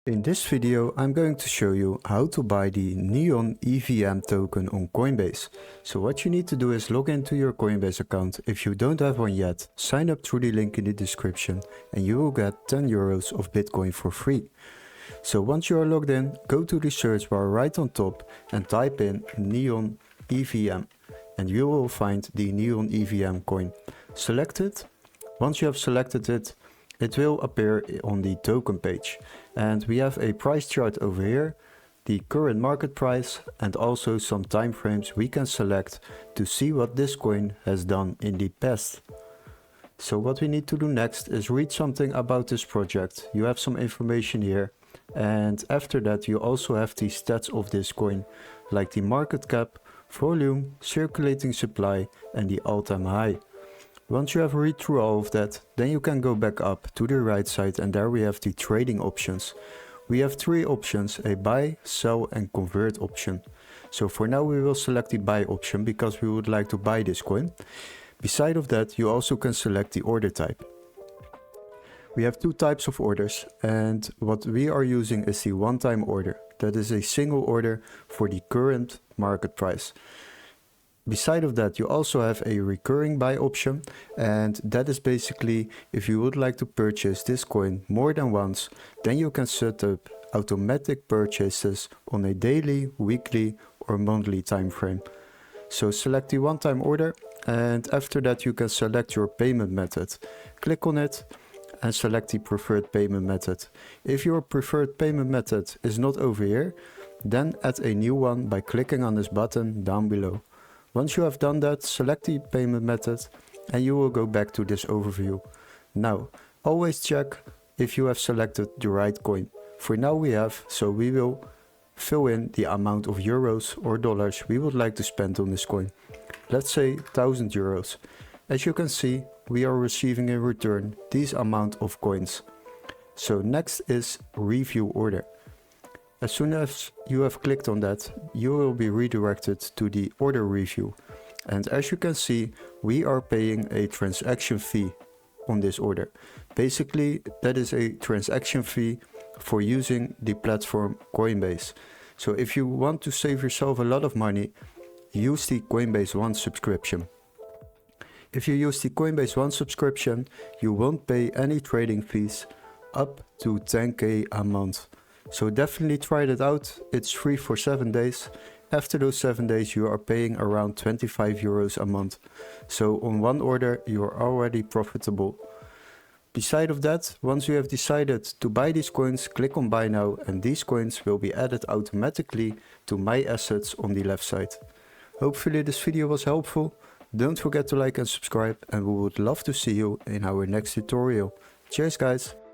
In this video, I'm going to show you how to buy the Neon EVM token on Coinbase. So what you need to do is log into your Coinbase account. If you don't have one yet, sign up through the link in the description and you will get 10 euros of Bitcoin for free. So once you are logged in, go to the search bar right on top and type in Neon EVM and you will find the Neon EVM coin. Select it. Once you have selected it, it will appear on the token page, and we have a price chart over here, the current market price, and also some time frames we can select to see what this coin has done in the past. So what we need to do next is read something about this project. You have some information here, and after that you also have the stats of this coin, like the market cap, volume, circulating supply and the all-time high. Once you have read through all of that, then you can go back up to the right side and there we have the trading options. We have three options, a buy, sell and convert option. So for now we will select the buy option because we would like to buy this coin. Beside of that, you also can select the order type. We have two types of orders, and what we are using is the one-time order. That is a single order for the current market price. Beside of that, you also have a recurring buy option, and that is basically if you would like to purchase this coin more than once, then you can set up automatic purchases on a daily, weekly or monthly time frame. So select the one-time order, and after that you can select your payment method. Click on it and select the preferred payment method. If your preferred payment method is not over here, then add a new one by clicking on this button down below. Once you have done that, select the payment method and you will go back to this overview. Now, always check if you have selected the right coin. For now we have, so we will fill in the amount of euros or dollars we would like to spend on this coin. Let's say 1000 euros. As you can see, we are receiving in return this amount of coins. So next is review order. As soon as you have clicked on that, you will be redirected to the order review. And as you can see, we are paying a transaction fee on this order. Basically, that is a transaction fee for using the platform Coinbase. So if you want to save yourself a lot of money, use the Coinbase One subscription. If you use the Coinbase One subscription, you won't pay any trading fees up to 10k a month. So definitely try that out. It's free for 7 days. After those 7 days you are paying around 25 euros a month. So on one order you are already profitable. Beside of that, once you have decided to buy these coins, click on buy now and these coins will be added automatically to my assets on the left side. Hopefully this video was helpful. Don't forget to like and subscribe, and we would love to see you in our next tutorial. Cheers guys!